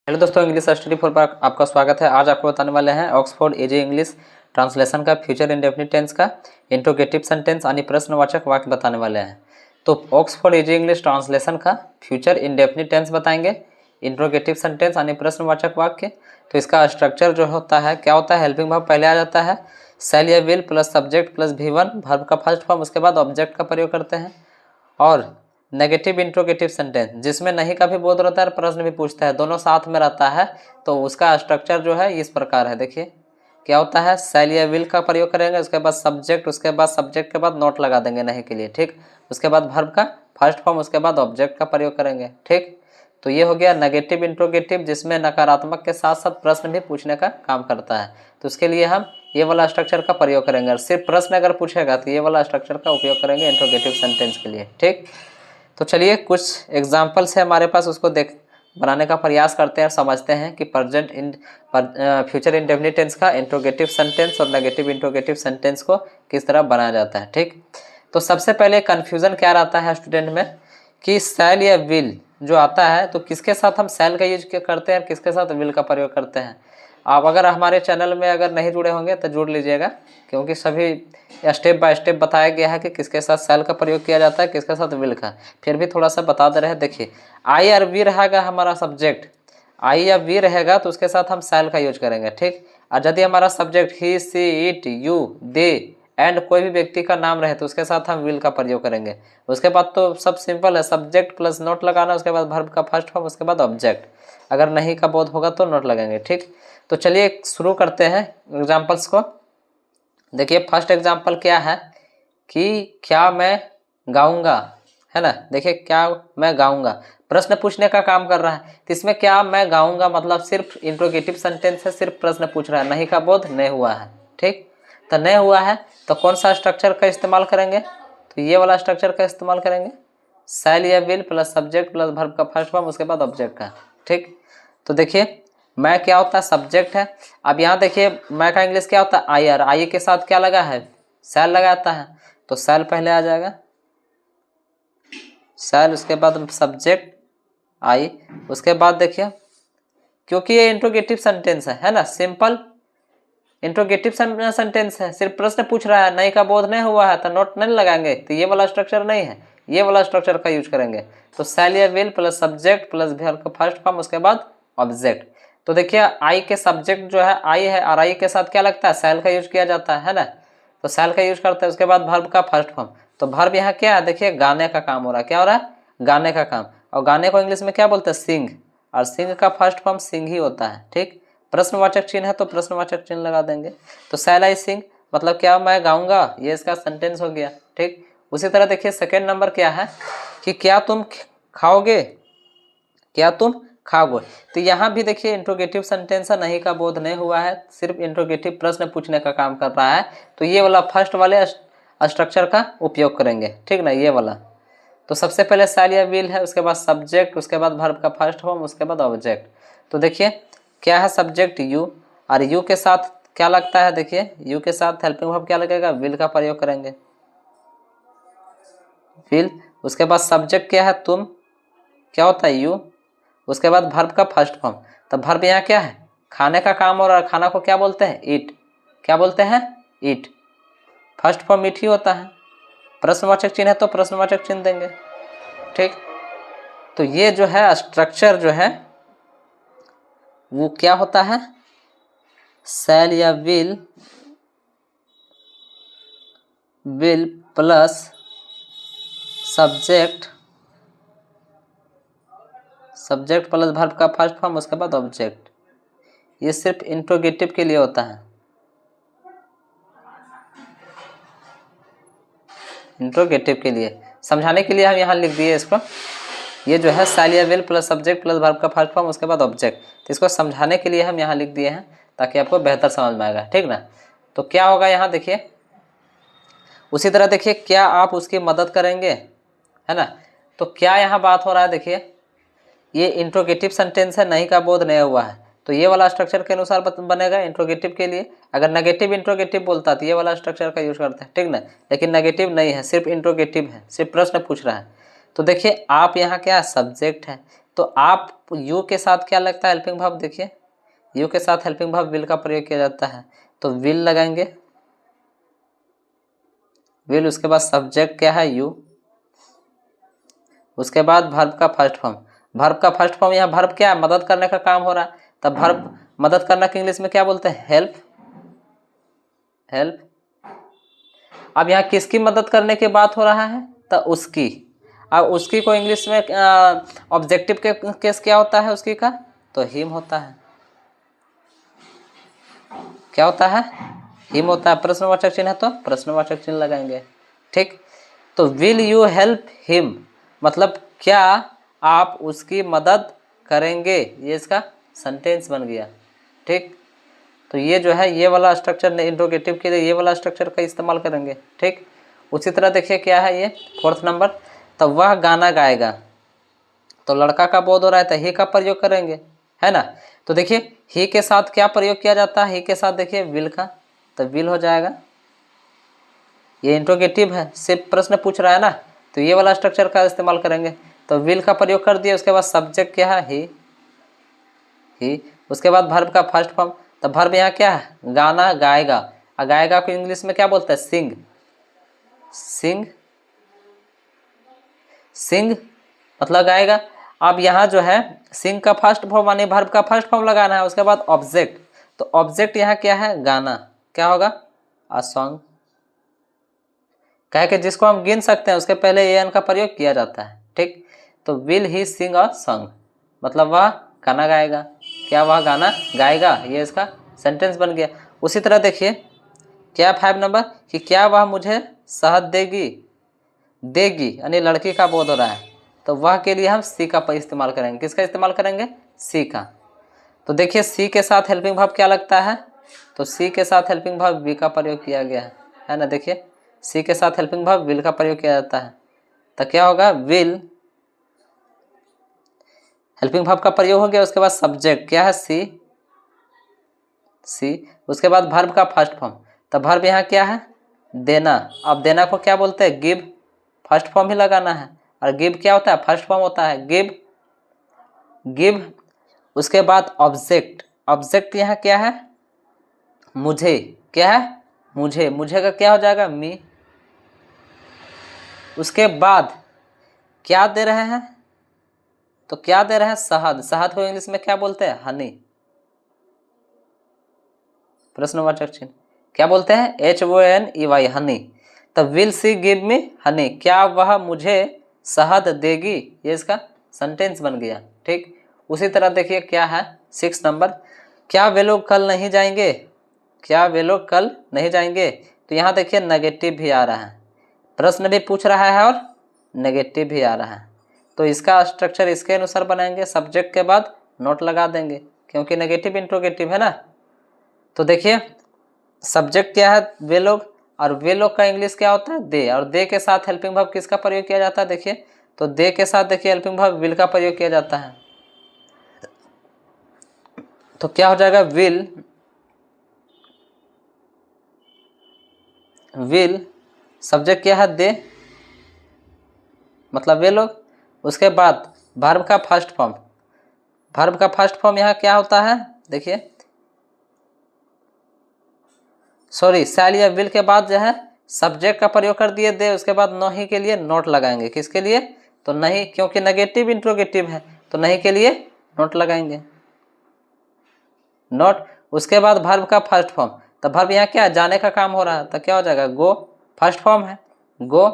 Hello दोस्तों, English study four पर आपका स्वागत है। आज आपको बताने वाले हैं ऑक्सफोर्ड एजी इंग्लिश ट्रांसलेशन का फ्यूचर इंडेफिनिट टेंस का इंट्रोगेटिव सेंटेंस यानी प्रश्नवाचक वाक्य बताने वाले हैं। तो ऑक्सफोर्ड एजी इंग्लिश ट्रांसलेशन का फ्यूचर इंडेफिनिट टेंस बताएंगे, इंट्रोगेटिव सेंटेंस यानी प्रश्नवाचक वाक्य। तो इसका स्ट्रक्चर जो होता है क्या होता है, हेल्पिंग वर्ब पहले आ जाता है, शैल या will plus subject plus V1 verb का फर्स्ट फॉर्म, उसके बाद ऑब्जेक्ट का प्रयोग करते हैं। और नेगेटिव इंट्रोगेटिव सेंटेंस जिसमें नहीं का भी बोध रहता है, प्रश्न भी पूछता है, दोनों साथ में रहता है। तो उसका स्ट्रक्चर जो है इस प्रकार है। देखिए क्या होता है, शैल या विल का प्रयोग करेंगे, उसके बाद सब्जेक्ट, उसके बाद सब्जेक्ट के बाद नोट लगा देंगे नहीं के लिए, ठीक। उसके बाद वर्ब का फर्स्ट फॉर्म, उसके बाद ऑब्जेक्ट का प्रयोग करेंगे, ठीक। तो ये हो गया नेगेटिव इंट्रोगेटिव, जिसमें नकारात्मक के साथ साथ प्रश्न भी पूछने का काम करता है। तो उसके लिए हम ये वाला स्ट्रक्चर का प्रयोग करेंगे, और सिर्फ प्रश्न अगर पूछेगा तो ये वाला स्ट्रक्चर का उपयोग करेंगे इंट्रोगेटिव सेंटेंस के लिए, ठीक। तो चलिए कुछ एग्जाम्पल्स है हमारे पास, उसको बनाने का प्रयास करते हैं और समझते हैं कि फ्यूचर इंडेफिनिट टेंस का इंट्रोगेटिव सेंटेंस और नेगेटिव इंट्रोगेटिव सेंटेंस को किस तरह बनाया जाता है, ठीक। तो सबसे पहले कन्फ्यूज़न क्या रहता है स्टूडेंट में कि शैल या विल जो आता है तो किसके साथ हम शैल का यूज करते हैं, किसके साथ विल का प्रयोग करते हैं। आप अगर हमारे चैनल में अगर नहीं जुड़े होंगे तो जुड़ लीजिएगा, क्योंकि सभी स्टेप बाय स्टेप बताया गया है कि किसके साथ शैल का प्रयोग किया जाता है, किसके साथ विल का। फिर भी थोड़ा सा बता दे रहे हैं। देखिए आई और वी रहेगा हमारा सब्जेक्ट, आई या वी रहेगा तो उसके साथ हम शैल का यूज करेंगे, ठीक। और यदि हमारा subject he see it you they and कोई भी व्यक्ति का नाम रहे तो उसके साथ हम विल का प्रयोग करेंगे। उसके बाद तो सब सिंपल है, सब्जेक्ट प्लस नोट लगाना, उसके बाद वर्ब का फर्स्ट फॉर्म, उसके बाद ऑब्जेक्ट। अगर नहीं का बोध होगा तो नोट लगेंगे, ठीक। तो चलिए शुरू करते हैं एग्जाम्पल्स को। देखिए फर्स्ट एग्जाम्पल क्या है कि क्या मैं गाऊंगा, है ना। देखिए क्या मैं गाऊंगा, प्रश्न पूछने का काम कर रहा है। तो इसमें क्या मैं गाऊंगा मतलब सिर्फ इंट्रोगेटिव सेंटेंस है, सिर्फ प्रश्न पूछ रहा है, नहीं का बोध नहीं हुआ है, ठीक। तो नहीं हुआ है तो कौन सा स्ट्रक्चर का इस्तेमाल करेंगे, तो ये वाला स्ट्रक्चर का इस्तेमाल करेंगे, शैल या will plus subject plus verb का फर्स्ट फॉर्म, उसके बाद ऑब्जेक्ट का, ठीक। तो देखिए मैं क्या होता है, सब्जेक्ट है। अब यहाँ देखिए मैं का इंग्लिश क्या होता है, आई, और आई के साथ क्या लगा है, शैल लगाता है। तो शैल पहले आ जाएगा, शैल, उसके बाद सब्जेक्ट आई, उसके बाद देखिए क्योंकि ये इंट्रोगेटिव सेंटेंस है ना, सिंपल इंट्रोगेटिव सेंटेंस है, सिर्फ प्रश्न पूछ रहा है, नहीं का बोध नहीं हुआ है तो नोट नहीं लगाएंगे। तो ये वाला स्ट्रक्चर नहीं है, ये वाला स्ट्रक्चर का यूज करेंगे। तो शैल या will plus subject plus verb का फर्स्ट फॉर्म, उसके बाद ऑब्जेक्ट। तो देखिए आई के सब्जेक्ट जो है आई है, और आई के साथ क्या लगता है, शैल का यूज किया जाता है ना। तो शैल का यूज करते हैं, उसके बाद वर्ब का फर्स्ट फॉर्म। तो वर्ब यहाँ क्या है, देखिए गाने का काम हो रहा है, क्या हो रहा है, गाने का काम। और गाने को इंग्लिश में क्या बोलते हैं, सिंग, और सिंग का फर्स्ट फॉर्म सिंग ही होता है, ठीक। प्रश्नवाचक चिन्ह है तो प्रश्नवाचक चिन्ह लगा देंगे। तो शैल आई सिंग मतलब क्या मैं गाऊंगा, ये इसका सेंटेंस हो गया, ठीक। उसी तरह देखिए सेकेंड नंबर क्या है कि क्या तुम खाओगे, क्या तुम खाओगे। तो यहाँ भी देखिए इंट्रोगेटिव सेंटेंस है, नहीं का बोध नहीं हुआ है, सिर्फ इंट्रोगेटिव प्रश्न पूछने का काम कर रहा है। तो ये वाला फर्स्ट वाले स्ट्रक्चर का उपयोग करेंगे, ठीक ना, ये वाला। तो सबसे पहले शैल या विल है, उसके बाद सब्जेक्ट, उसके बाद वर्ब का फर्स्ट फॉर्म, उसके बाद ऑब्जेक्ट। तो देखिए क्या है, सब्जेक्ट यू, और यू के साथ क्या लगता है, देखिए यू के साथ हेल्पिंग वर्ब क्या लगेगा, विल का प्रयोग करेंगे, विल। उसके बाद सब्जेक्ट क्या है, तुम, क्या होता है यू, उसके बाद वर्ब का फर्स्ट फॉर्म। तो वर्ब यहाँ क्या है, खाने का काम, और खाना को क्या बोलते हैं, ईट, क्या बोलते हैं, ईट। फर्स्ट फॉर्म ईट ही होता है। प्रश्नवाचक चिन्ह है तो प्रश्नवाचक चिन्ह देंगे, ठीक। तो ये जो है स्ट्रक्चर जो है वो क्या होता है, शैल या will plus subject plus verb का फर्स्ट फॉर्म, उसके बाद ऑब्जेक्ट। ये सिर्फ इंट्रोगेटिव के लिए होता है, इंट्रोगेटिव के लिए। समझाने के लिए हम यहाँ लिख दिए इसको, ये जो है शैल या will plus subject plus verb का फर्स्ट फॉर्म, उसके बाद ऑब्जेक्ट। तो इसको समझाने के लिए हम यहाँ लिख दिए हैं ताकि आपको बेहतर समझ में आएगा, ठीक ना। तो क्या होगा यहाँ देखिए, उसी तरह देखिए क्या आप उसकी मदद करेंगे, है ना। तो क्या यहाँ बात हो रहा है, देखिए ये इंट्रोगेटिव सेंटेंस है, नहीं का बोध नहीं हुआ है, तो ये वाला स्ट्रक्चर के अनुसार बनेगा इंट्रोगेटिव के लिए। अगर नेगेटिव इंट्रोगेटिव बोलता तो ये वाला स्ट्रक्चर का यूज करते हैं, ठीक ना। लेकिन नेगेटिव नहीं है, सिर्फ इंट्रोगेटिव है, सिर्फ प्रश्न पूछ रहा है। तो देखिए आप यहाँ क्या सब्जेक्ट है, तो आप यू के साथ क्या लगता है हेल्पिंग वर्ब, देखिए यू के साथ हेल्पिंग वर्ब विल का प्रयोग किया जाता है, तो विल लगाएंगे, विल, उसके बाद सब्जेक्ट क्या है यू, उसके बाद वर्ब का फर्स्ट फॉर्म, वर्ब का फर्स्ट फॉर्म, यहाँ वर्ब क्या है, मदद करने का काम हो रहा है, तब वर्ब मदद करना के इंग्लिश में क्या बोलते हैं, हेल्प, हेल्प। अब यहाँ किसकी मदद करने की बात हो रहा है, तो उसकी। अब उसकी को इंग्लिश में ऑब्जेक्टिव के केस क्या होता है उसकी का, तो हिम होता है, क्या होता है, हिम होता है। प्रश्नवाचक चिन्ह है तो प्रश्नवाचक चिन्ह लगाएंगे, ठीक। तो विल यू हेल्प हिम, मतलब क्या आप उसकी मदद करेंगे, ये इसका सेंटेंस बन गया, ठीक। तो ये जो है ये वाला स्ट्रक्चर इंट्रोगेटिव के लिए ये वाला स्ट्रक्चर का इस्तेमाल करेंगे, ठीक। उसी तरह देखिए क्या है ये 4th नंबर, तो वह गाना गाएगा, तो लड़का का बोध हो रहा है तो ही का प्रयोग करेंगे, है ना। तो देखिए ही के साथ क्या प्रयोग किया जाता है, ही के साथ देखिए विल का, तो विल हो जाएगा, ये इंट्रोगेटिव है, सिर्फ प्रश्न पूछ रहा है ना, तो ये वाला स्ट्रक्चर का इस्तेमाल करेंगे, तो विल का प्रयोग कर दिया, उसके बाद सब्जेक्ट क्या है ही, उसके बाद वर्ब का फर्स्ट फॉर्म, तो वर्ब यहाँ क्या है, गाना गाएगा, और गाएगा को इंग्लिश में क्या बोलते हैं, सिंग, सिंग, सिंग मतलब गाएगा। अब यहाँ जो है सिंग का फर्स्ट फॉर्म माने वर्ब का फर्स्ट फॉर्म लगाना है, उसके बाद ऑब्जेक्ट, तो ऑब्जेक्ट यहाँ क्या है, गाना, क्या होगा, अ सॉन्ग, कह के जिसको हम गिन सकते हैं उसके पहले एन का प्रयोग किया जाता है, ठीक। तो will he Singh a song, मतलब वह गाना गाएगा, क्या वह गाना गाएगा, ये इसका सेंटेंस बन गया। उसी तरह देखिए क्या 5 नंबर, कि क्या वह मुझे शहद देगी, देगी यानी लड़की का बोध हो रहा है, तो वह के लिए हम सी का इस्तेमाल करेंगे, किसका इस्तेमाल करेंगे, सी का। तो देखिए सी के साथ हेल्पिंग वर्ब क्या लगता है, तो सी के साथ हेल्पिंग वर्ब वी का प्रयोग किया गया है ना, देखिए सी के साथ हेल्पिंग वर्ब विल का प्रयोग किया जाता है, तो क्या होगा, विल, हेल्पिंग वर्ब का प्रयोग हो गया, उसके बाद सब्जेक्ट क्या है, सी, सी, उसके बाद वर्ब का फर्स्ट फॉर्म, तो वर्ब यहाँ क्या है, देना। अब देना को क्या बोलते हैं, गिव, फर्स्ट फॉर्म ही लगाना है, और गिव क्या होता है, फर्स्ट फॉर्म होता है, गिव, गिव। उसके बाद ऑब्जेक्ट, ऑब्जेक्ट यहाँ क्या है, मुझे, क्या है, मुझे, मुझे का क्या हो जाएगा, मी। उसके बाद क्या दे रहे हैं, तो क्या दे रहे हैं, शहद, शहद को इंग्लिश में क्या बोलते हैं, हनी, प्रश्नवाचक चिन्ह, क्या बोलते हैं, HONEY, हनी। तो will C give me Honey, क्या वह मुझे शहद देगी, ये इसका सेंटेंस बन गया, ठीक। उसी तरह देखिए क्या है 6 नंबर, क्या वे लोग कल नहीं जाएंगे, क्या वे लोग कल नहीं जाएंगे, तो यहाँ देखिए नेगेटिव भी आ रहा है, प्रश्न भी पूछ रहा है और नेगेटिव भी आ रहा है, तो इसका स्ट्रक्चर इसके अनुसार बनाएंगे, सब्जेक्ट के बाद नोट लगा देंगे, क्योंकि नेगेटिव इंट्रोगेटिव है ना। तो देखिए सब्जेक्ट क्या है, वे लोग, और वे लोग का इंग्लिश क्या होता है, दे, और दे के साथ हेल्पिंग वर्ब किसका प्रयोग किया जाता है, देखिए तो दे के साथ देखिए हेल्पिंग वर्ब विल का प्रयोग किया जाता है, तो क्या हो जाएगा, विल, विल, सब्जेक्ट क्या है, दे, मतलब वे लोग, उसके बाद वर्ब का फर्स्ट फॉर्म, वर्ब का फर्स्ट फॉर्म यहाँ क्या होता है, देखिए सॉरी शैल या विल के बाद जो है सब्जेक्ट का प्रयोग कर दिए दे, उसके बाद नहीं के लिए नोट लगाएंगे, किसके लिए, तो नहीं, क्योंकि नेगेटिव इंट्रोगेटिव है तो नहीं के लिए नोट लगाएंगे, नोट। उसके बाद वर्ब का फर्स्ट फॉर्म, तो वर्ब यहाँ क्या है, जाने का काम हो रहा है, तो क्या हो जाएगा, गो, फर्स्ट फॉर्म है, गो,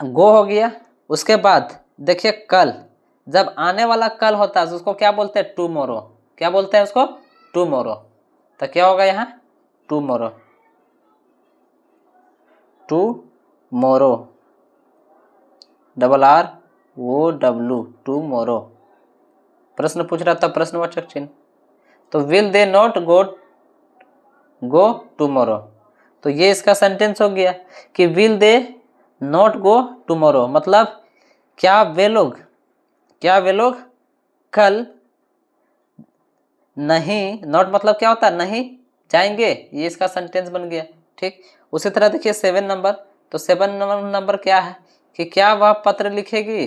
गो हो गया। उसके बाद देखिए कल, जब आने वाला कल होता है उसको क्या बोलते हैं, टुमारो, क्या बोलते हैं उसको, टुमारो, तो क्या होगा यहाँ, टुमारो, टुमारो, RROW, टुमारो, प्रश्न पूछ रहा था प्रश्नवाचक चिन्ह, तो will they not go, go tomorrow, तो ये इसका सेंटेंस हो गया कि will they not go tomorrow, मतलब क्या वे लोग, क्या वे लोग कल नहीं, नॉट मतलब क्या होता है, नहीं जाएंगे, ये इसका सेंटेंस बन गया, ठीक। उसी तरह देखिए 7 नंबर, तो 7 नंबर क्या है, कि क्या वह पत्र लिखेगी,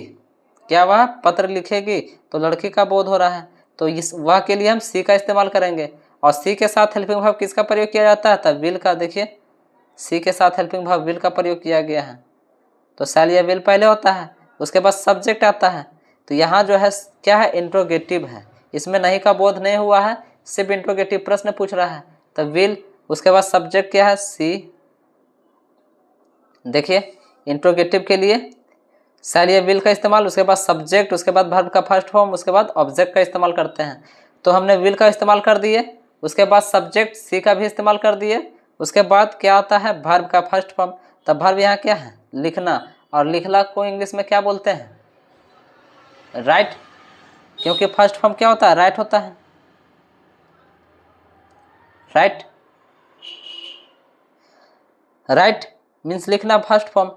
क्या वह पत्र लिखेगी, तो लड़की का बोध हो रहा है, तो इस वह के लिए हम सी का इस्तेमाल करेंगे। और सी के साथ हेल्पिंग वर्ब किसका प्रयोग किया जाता है, तब विल का। देखिए सी के साथ हेल्पिंग वर्ब विल का प्रयोग किया गया है, तो शैल या विल पहले होता है, उसके बाद सब्जेक्ट आता है। तो यहाँ जो है क्या है, इंट्रोगेटिव है, इसमें नहीं का बोध नहीं हुआ है, सिर्फ इंट्रोगेटिव प्रश्न पूछ रहा है। तो विल, उसके बाद सब्जेक्ट क्या है, सी। देखिए इंट्रोगेटिव के लिए शैल या विल का इस्तेमाल, उसके बाद सब्जेक्ट, उसके बाद वर्ब का फर्स्ट फॉर्म, उसके बाद ऑब्जेक्ट का इस्तेमाल करते हैं। तो हमने विल का इस्तेमाल कर दिए, उसके बाद सब्जेक्ट सी का भी इस्तेमाल कर दिए, उसके बाद क्या आता है, वर्ब का फर्स्ट फॉर्म। तब वर्ब यहाँ क्या है, लिखना। और लिखना को इंग्लिश में क्या बोलते हैं, राइट, क्योंकि फर्स्ट फॉर्म क्या होता है, राइट होता है, राइट। राइट मीन्स लिखना, फर्स्ट फॉर्म।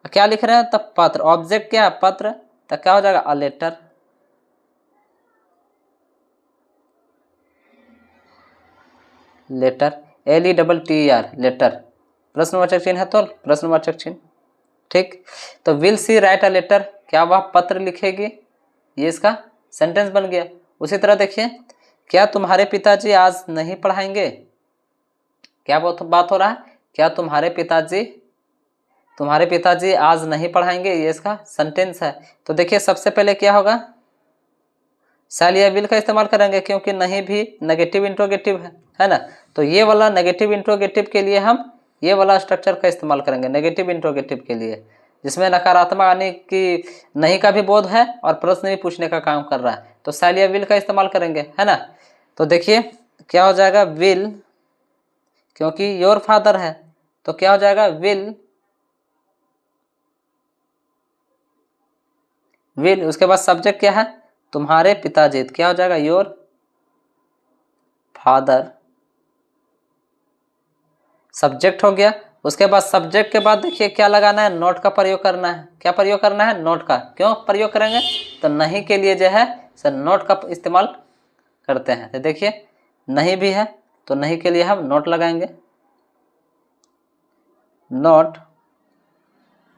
क्या लिख रहे हैं, तब पत्र, ऑब्जेक्ट क्या है, पत्र, तो क्या हो जाएगा, a letter. Letter, LETTER, letter, प्रश्नवाचक चिन्ह है तो प्रश्नवाचक चिन्ह, ठीक। तो will see write a letter, क्या वह पत्र लिखेगी, ये इसका सेंटेंस बन गया। उसी तरह देखिए, क्या तुम्हारे पिताजी आज नहीं पढ़ाएंगे, क्या बात हो रहा है, क्या तुम्हारे पिताजी आज नहीं पढ़ाएंगे, ये इसका सेंटेंस है। तो देखिए सबसे पहले क्या होगा, शैल या विल का इस्तेमाल करेंगे, क्योंकि नहीं भी नेगेटिव इंट्रोगेटिव है ना। तो ये वाला नेगेटिव इंट्रोगेटिव के लिए हम ये वाला स्ट्रक्चर का इस्तेमाल करेंगे, नेगेटिव इंट्रोगेटिव के लिए, जिसमें नकारात्मक आने की नहीं का भी बोध है और प्रश्न भी पूछने का काम कर रहा है। तो शैल या विल का इस्तेमाल करेंगे, है ना। तो देखिए क्या हो जाएगा, विल, क्योंकि योर फादर है, तो क्या हो जाएगा, विल, उसके बाद सब्जेक्ट क्या है, तुम्हारे पिताजी, क्या हो जाएगा, योर फादर, सब्जेक्ट हो गया। उसके बाद सब्जेक्ट के बाद देखिए क्या लगाना है, नोट का प्रयोग करना है। क्या प्रयोग करना है, नोट का। क्यों प्रयोग करेंगे, तो नहीं के लिए जो है सर नोट का इस्तेमाल करते हैं। तो देखिए नहीं भी है तो नहीं के लिए हम नोट लगाएंगे, नोट,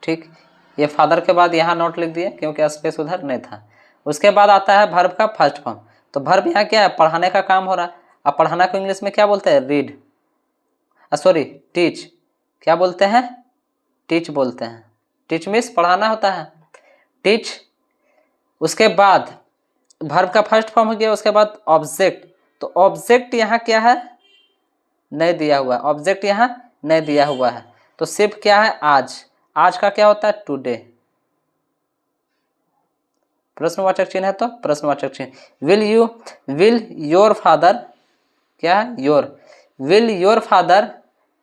ठीक। ये फादर के बाद यहाँ नोट लिख दिए क्योंकि स्पेस उधर नहीं था। उसके बाद आता है वर्ब का फर्स्ट फॉर्म। तो वर्ब यहाँ क्या है, पढ़ाने का काम हो रहा है। अब पढ़ाना को इंग्लिश में क्या बोलते हैं, रीड, सॉरी टीच, क्या बोलते हैं, टीच बोलते हैं। टीच मीन्स पढ़ाना होता है, टीच। उसके बाद वर्ब का फर्स्ट फॉर्म हो गया, उसके बाद ऑब्जेक्ट। तो ऑब्जेक्ट यहाँ क्या है, नहीं दिया हुआ, ऑब्जेक्ट यहाँ नहीं दिया हुआ है, तो सिर्फ क्या है, आज। आज का क्या होता है, टुडे, प्रश्नवाचक चिन्ह है तो प्रश्नवाचक चिन्ह। विल योर फादर, क्या है, your, will your father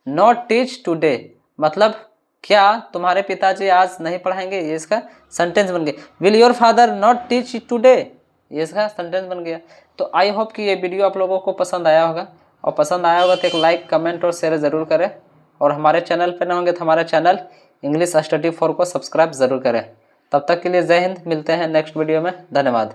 not teach today, मतलब क्या तुम्हारे पिताजी आज नहीं पढ़ाएंगे, ये इसका सेंटेंस बन गया। Will your father not teach today, ये इसका सेंटेंस बन गया। तो आई होप कि ये वीडियो आप लोगों को पसंद आया होगा, और पसंद आया होगा तो एक लाइक, कमेंट और शेयर ज़रूर करें। और हमारे चैनल पर न होंगे तो हमारे चैनल इंग्लिश स्टडी 4 को सब्सक्राइब ज़रूर करें। तब तक के लिए जय हिंद, मिलते हैं नेक्स्ट वीडियो में, धन्यवाद।